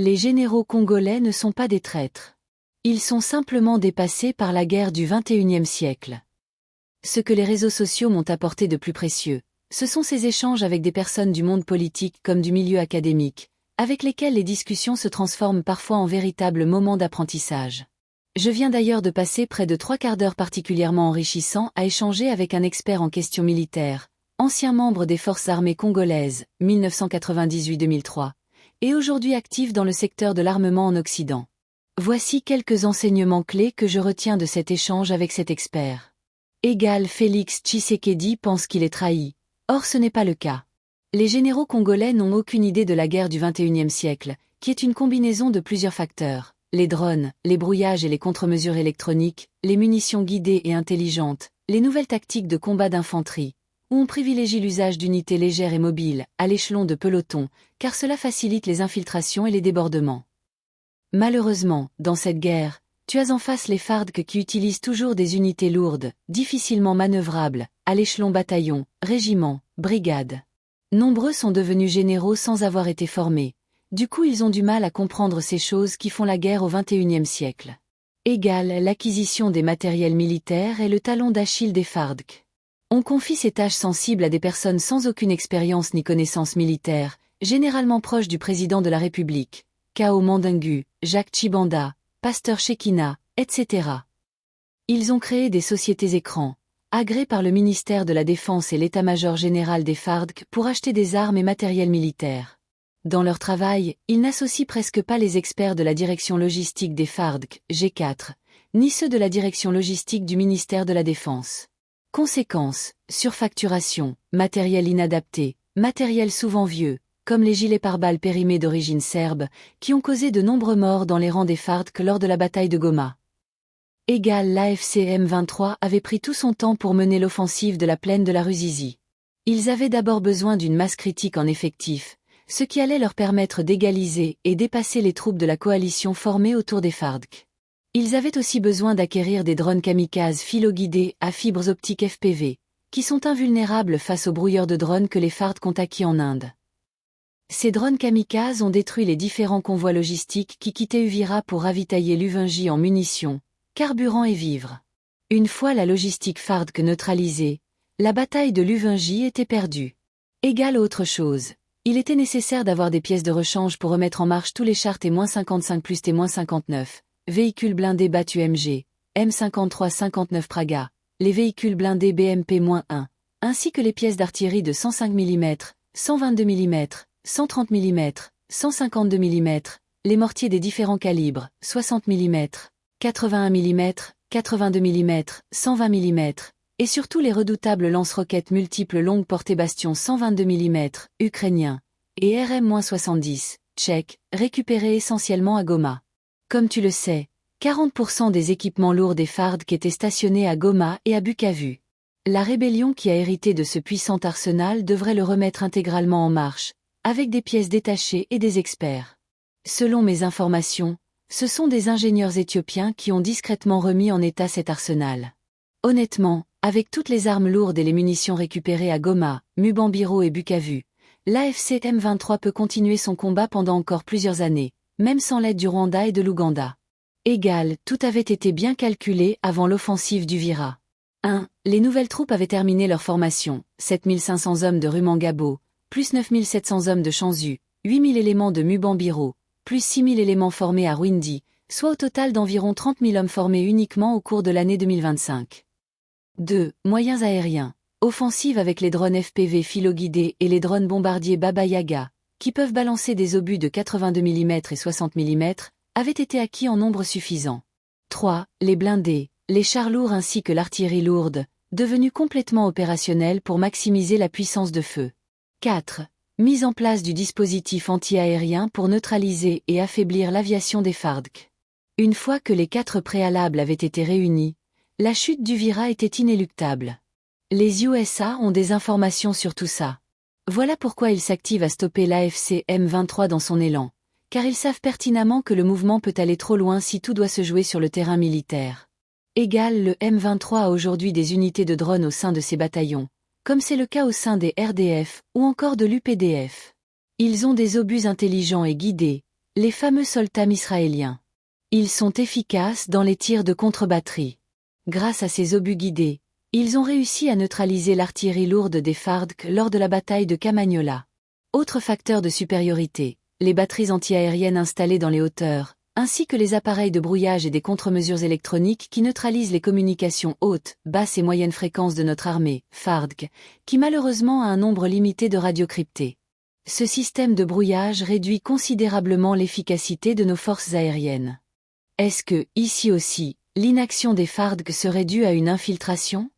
Les généraux congolais ne sont pas des traîtres. Ils sont simplement dépassés par la guerre du XXIe siècle. Ce que les réseaux sociaux m'ont apporté de plus précieux, ce sont ces échanges avec des personnes du monde politique comme du milieu académique, avec lesquelles les discussions se transforment parfois en véritables moments d'apprentissage. Je viens d'ailleurs de passer près de 3/4 d'heure particulièrement enrichissant à échanger avec un expert en questions militaires, ancien membre des forces armées congolaises, 1998-2003, et aujourd'hui actif dans le secteur de l'armement en Occident. Voici quelques enseignements clés que je retiens de cet échange avec cet expert. Félix Tshisekedi pense qu'il est trahi. Or ce n'est pas le cas. Les généraux congolais n'ont aucune idée de la guerre du XXIe siècle, qui est une combinaison de plusieurs facteurs. Les drones, les brouillages et les contre-mesures électroniques, les munitions guidées et intelligentes, les nouvelles tactiques de combat d'infanterie, où on privilégie l'usage d'unités légères et mobiles, à l'échelon de peloton, car cela facilite les infiltrations et les débordements. Malheureusement, dans cette guerre, tu as en face les FARDC qui utilisent toujours des unités lourdes, difficilement manœuvrables, à l'échelon bataillon, régiment, brigade. Nombreux sont devenus généraux sans avoir été formés. Du coup ils ont du mal à comprendre ces choses qui font la guerre au XXIe siècle. L'acquisition des matériels militaires est le talon d'Achille des FARDC. On confie ces tâches sensibles à des personnes sans aucune expérience ni connaissance militaire, généralement proches du président de la République, Kao Mandengu, Jacques Chibanda, Pasteur Shekina, etc. Ils ont créé des sociétés écrans, agréées par le ministère de la Défense et l'état-major général des FARDC pour acheter des armes et matériel militaire. Dans leur travail, ils n'associent presque pas les experts de la direction logistique des FARDC, G4, ni ceux de la direction logistique du ministère de la Défense. Conséquence, surfacturation, matériel inadapté, matériel souvent vieux, comme les gilets pare-balles périmés d'origine serbe, qui ont causé de nombreux morts dans les rangs des FARDC lors de la bataille de Goma. L'AFC M23 avait pris tout son temps pour mener l'offensive de la plaine de la Ruzizi. Ils avaient d'abord besoin d'une masse critique en effectif, ce qui allait leur permettre d'égaliser et dépasser les troupes de la coalition formée autour des FARDC. Ils avaient aussi besoin d'acquérir des drones kamikazes philo-guidés à fibres optiques FPV, qui sont invulnérables face aux brouilleurs de drones que les FARDC ont acquis en Inde. Ces drones kamikazes ont détruit les différents convois logistiques qui quittaient Uvira pour ravitailler l'Uvinji en munitions, carburant et vivres. Une fois la logistique FARDC neutralisée, la bataille de l'Uvinji était perdue. Autre chose, il était nécessaire d'avoir des pièces de rechange pour remettre en marche tous les chars T-55 plus T-59, véhicules blindés battus MG, M53-59 Praga, les véhicules blindés BMP-1, ainsi que les pièces d'artillerie de 105 mm, 122 mm, 130 mm, 152 mm, les mortiers des différents calibres, 60 mm, 81 mm, 82 mm, 120 mm, et surtout les redoutables lance-roquettes multiples longues portée bastion 122 mm, ukrainiens, et RM-70, tchèques, récupérés essentiellement à Goma. Comme tu le sais, 40% des équipements lourds des FARDC étaient stationnés à Goma et à Bukavu. La rébellion qui a hérité de ce puissant arsenal devrait le remettre intégralement en marche, avec des pièces détachées et des experts. Selon mes informations, ce sont des ingénieurs éthiopiens qui ont discrètement remis en état cet arsenal. Honnêtement, avec toutes les armes lourdes et les munitions récupérées à Goma, Mubambiro et Bukavu, l'AFC M23 peut continuer son combat pendant encore plusieurs années, même sans l'aide du Rwanda et de l'Ouganda. Tout avait été bien calculé avant l'offensive d'Uvira. 1. Les nouvelles troupes avaient terminé leur formation, 7500 hommes de Rumangabo, plus 9700 hommes de Chanzu, 8000 éléments de Mubambiro, plus 6000 éléments formés à Rwindi, soit au total d'environ 30 000 hommes formés uniquement au cours de l'année 2025. 2. Moyens aériens. Offensive avec les drones FPV philo-guidés et les drones bombardiers Baba Yaga, qui peuvent balancer des obus de 82 mm et 60 mm, avaient été acquis en nombre suffisant. 3. Les blindés, les chars lourds ainsi que l'artillerie lourde, devenus complètement opérationnels pour maximiser la puissance de feu. 4. Mise en place du dispositif anti-aérien pour neutraliser et affaiblir l'aviation des FARDC. Une fois que les 4 préalables avaient été réunis, la chute d'Uvira était inéluctable. Les USA ont des informations sur tout ça. Voilà pourquoi ils s'activent à stopper l'AFC M23 dans son élan, car ils savent pertinemment que le mouvement peut aller trop loin si tout doit se jouer sur le terrain militaire. Le M23 a aujourd'hui des unités de drones au sein de ses bataillons, comme c'est le cas au sein des RDF ou encore de l'UPDF. Ils ont des obus intelligents et guidés, les fameux Soltam israéliens. Ils sont efficaces dans les tirs de contre-batterie. Grâce à ces obus guidés, ils ont réussi à neutraliser l'artillerie lourde des FARDC lors de la bataille de Camagnola. Autre facteur de supériorité, les batteries antiaériennes installées dans les hauteurs, ainsi que les appareils de brouillage et des contre-mesures électroniques qui neutralisent les communications hautes, basses et moyennes fréquences de notre armée, FARDC, qui malheureusement a un nombre limité de radios cryptées. Ce système de brouillage réduit considérablement l'efficacité de nos forces aériennes. Est-ce que, ici aussi, l'inaction des FARDC serait due à une infiltration?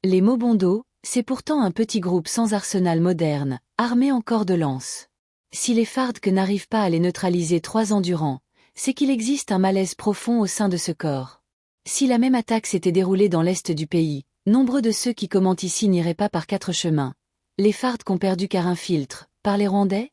Les Mobondo, c'est pourtant un petit groupe sans arsenal moderne, armé en corps de lance. Si les FARDC n'arrivent pas à les neutraliser 3 ans durant, c'est qu'il existe un malaise profond au sein de ce corps. Si la même attaque s'était déroulée dans l'est du pays, nombreux de ceux qui commentent ici n'iraient pas par 4 chemins. Les FARDC ont perdu car infiltre, par les Rwandais?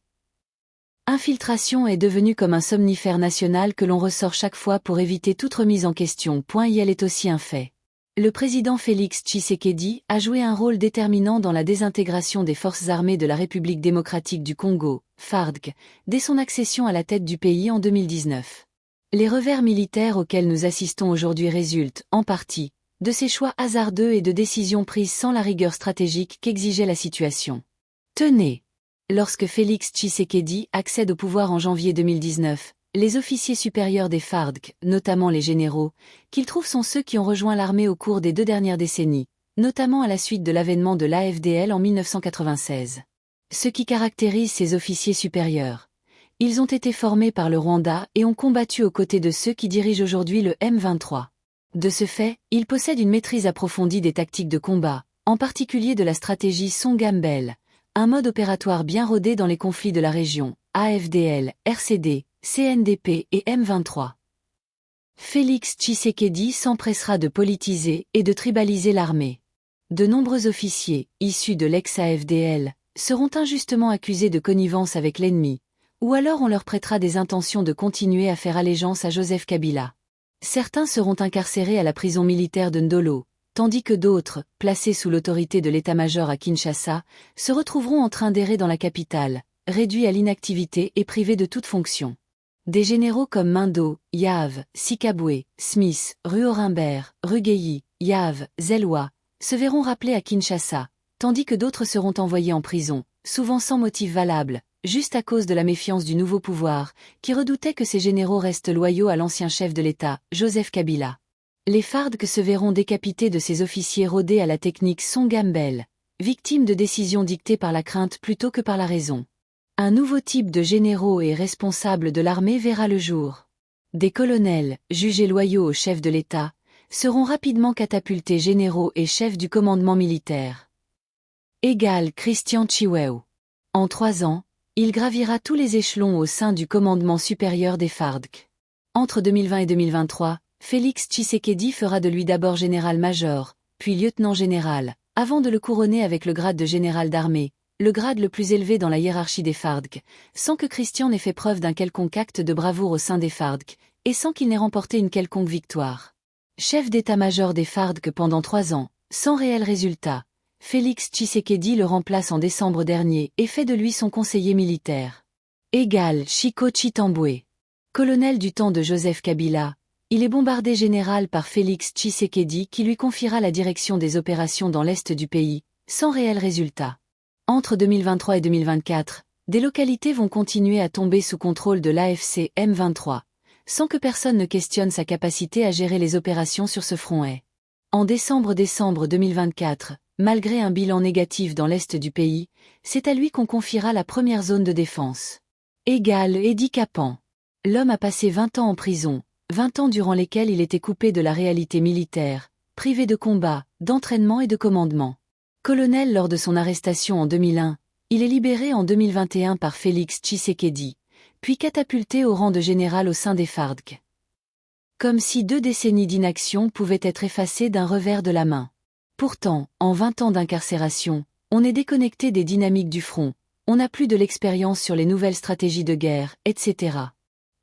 Infiltration est devenu comme un somnifère national que l'on ressort chaque fois pour éviter toute remise en question. Il est aussi un fait. Le président Félix Tshisekedi a joué un rôle déterminant dans la désintégration des forces armées de la République démocratique du Congo, FARDC, dès son accession à la tête du pays en 2019. Les revers militaires auxquels nous assistons aujourd'hui résultent, en partie, de ces choix hasardeux et de décisions prises sans la rigueur stratégique qu'exigeait la situation. Tenez! Lorsque Félix Tshisekedi accède au pouvoir en janvier 2019, les officiers supérieurs des FARDC, notamment les généraux, qu'il trouve sont ceux qui ont rejoint l'armée au cours des 2 dernières décennies, notamment à la suite de l'avènement de l'AFDL en 1996. Ce qui caractérise ces officiers supérieurs. Ils ont été formés par le Rwanda et ont combattu aux côtés de ceux qui dirigent aujourd'hui le M23. De ce fait, ils possèdent une maîtrise approfondie des tactiques de combat, en particulier de la stratégie Songambele, un mode opératoire bien rodé dans les conflits de la région, AFDL, RCD, CNDP et M23. Félix Tshisekedi s'empressera de politiser et de tribaliser l'armée. De nombreux officiers, issus de l'ex-AFDL, seront injustement accusés de connivence avec l'ennemi, ou alors on leur prêtera des intentions de continuer à faire allégeance à Joseph Kabila. Certains seront incarcérés à la prison militaire de Ndolo, tandis que d'autres, placés sous l'autorité de l'état-major à Kinshasa, se retrouveront en train d'errer dans la capitale, réduits à l'inactivité et privés de toute fonction. Des généraux comme Mindo, Yave, Sikabwe, Smith, Ruorimbert, Rugeyi, Yave, Zelwa, se verront rappelés à Kinshasa, tandis que d'autres seront envoyés en prison, souvent sans motif valable, juste à cause de la méfiance du nouveau pouvoir, qui redoutait que ces généraux restent loyaux à l'ancien chef de l'État, Joseph Kabila. Les FARDC se verront décapités de ces officiers rodés à la technique Songambele, victimes de décisions dictées par la crainte plutôt que par la raison. Un nouveau type de généraux et responsables de l'armée verra le jour. Des colonels, jugés loyaux au chef de l'État, seront rapidement catapultés généraux et chefs du commandement militaire. Égal Christian Chiwewe. En 3 ans, il gravira tous les échelons au sein du commandement supérieur des FARDC. Entre 2020 et 2023, Félix Tshisekedi fera de lui d'abord général-major, puis lieutenant-général, avant de le couronner avec le grade de général d'armée, le grade le plus élevé dans la hiérarchie des FARDC, sans que Christian n'ait fait preuve d'un quelconque acte de bravoure au sein des FARDC, et sans qu'il n'ait remporté une quelconque victoire. Chef d'état-major des FARDC pendant 3 ans, sans réel résultat, Félix Tshisekedi le remplace en décembre dernier et fait de lui son conseiller militaire. Égal Chiko Chitambwe. Colonel du temps de Joseph Kabila, il est bombardé général par Félix Tshisekedi qui lui confiera la direction des opérations dans l'est du pays, sans réel résultat. Entre 2023 et 2024, des localités vont continuer à tomber sous contrôle de l'AFC M23, sans que personne ne questionne sa capacité à gérer les opérations sur ce front. En décembre 2024, malgré un bilan négatif dans l'est du pays, c'est à lui qu'on confiera la première zone de défense. Égal Edi Kapan. L'homme a passé 20 ans en prison, 20 ans durant lesquels il était coupé de la réalité militaire, privé de combat, d'entraînement et de commandement. Colonel lors de son arrestation en 2001, il est libéré en 2021 par Félix Tshisekedi, puis catapulté au rang de général au sein des FARDC. Comme si 2 décennies d'inaction pouvaient être effacées d'un revers de la main. Pourtant, en 20 ans d'incarcération, on est déconnecté des dynamiques du front, on n'a plus de l'expérience sur les nouvelles stratégies de guerre, etc.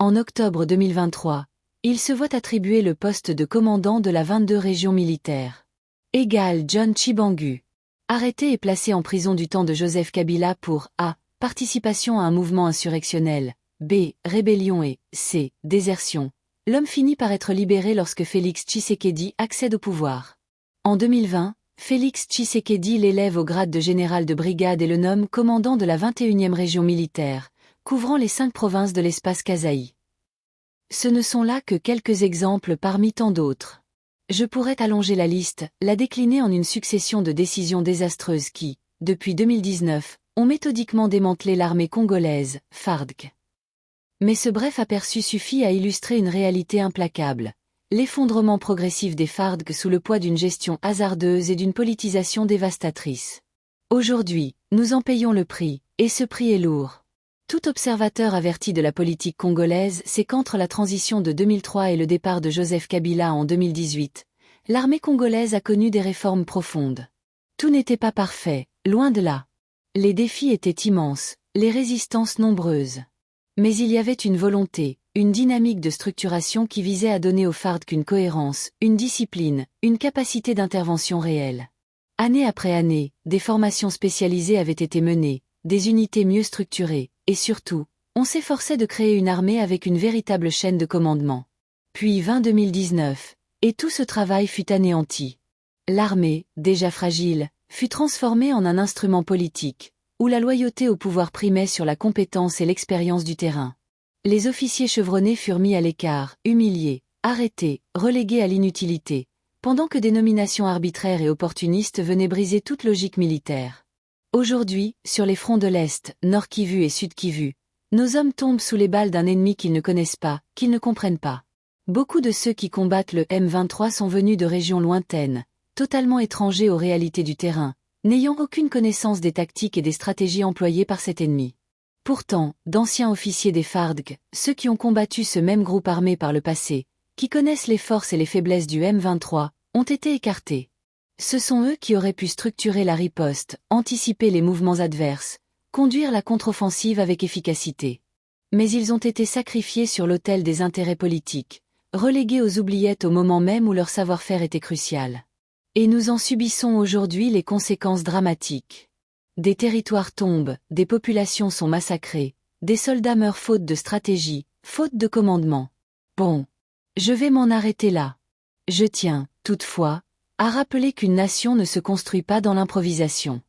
En octobre 2023, il se voit attribuer le poste de commandant de la 22 région militaire. Égal John Chibangu. Arrêté et placé en prison du temps de Joseph Kabila pour A. Participation à un mouvement insurrectionnel, B. Rébellion et C. Désertion. L'homme finit par être libéré lorsque Félix Tshisekedi accède au pouvoir. En 2020, Félix Tshisekedi l'élève au grade de général de brigade et le nomme commandant de la 21e région militaire, couvrant les 5 provinces de l'espace Kasaï. Ce ne sont là que quelques exemples parmi tant d'autres. Je pourrais allonger la liste, la décliner en une succession de décisions désastreuses qui, depuis 2019, ont méthodiquement démantelé l'armée congolaise, FARDC. Mais ce bref aperçu suffit à illustrer une réalité implacable. L'effondrement progressif des FARDC sous le poids d'une gestion hasardeuse et d'une politisation dévastatrice. Aujourd'hui, nous en payons le prix, et ce prix est lourd. Tout observateur averti de la politique congolaise sait qu'entre la transition de 2003 et le départ de Joseph Kabila en 2018, l'armée congolaise a connu des réformes profondes. Tout n'était pas parfait, loin de là. Les défis étaient immenses, les résistances nombreuses. Mais il y avait une volonté, une dynamique de structuration qui visait à donner aux FARDC une cohérence, une discipline, une capacité d'intervention réelle. Année après année, des formations spécialisées avaient été menées, des unités mieux structurées, et surtout, on s'efforçait de créer une armée avec une véritable chaîne de commandement. Puis vint 2019, et tout ce travail fut anéanti. L'armée, déjà fragile, fut transformée en un instrument politique, où la loyauté au pouvoir primait sur la compétence et l'expérience du terrain. Les officiers chevronnés furent mis à l'écart, humiliés, arrêtés, relégués à l'inutilité, pendant que des nominations arbitraires et opportunistes venaient briser toute logique militaire. Aujourd'hui, sur les fronts de l'Est, Nord Kivu et Sud Kivu, nos hommes tombent sous les balles d'un ennemi qu'ils ne connaissent pas, qu'ils ne comprennent pas. Beaucoup de ceux qui combattent le M23 sont venus de régions lointaines, totalement étrangers aux réalités du terrain, n'ayant aucune connaissance des tactiques et des stratégies employées par cet ennemi. Pourtant, d'anciens officiers des FARDC, ceux qui ont combattu ce même groupe armé par le passé, qui connaissent les forces et les faiblesses du M23, ont été écartés. Ce sont eux qui auraient pu structurer la riposte, anticiper les mouvements adverses, conduire la contre-offensive avec efficacité. Mais ils ont été sacrifiés sur l'autel des intérêts politiques, relégués aux oubliettes au moment même où leur savoir-faire était crucial. Et nous en subissons aujourd'hui les conséquences dramatiques. Des territoires tombent, des populations sont massacrées, des soldats meurent faute de stratégie, faute de commandement. Bon. Je vais m'en arrêter là. Je tiens, toutefois, à rappeler qu'une nation ne se construit pas dans l'improvisation.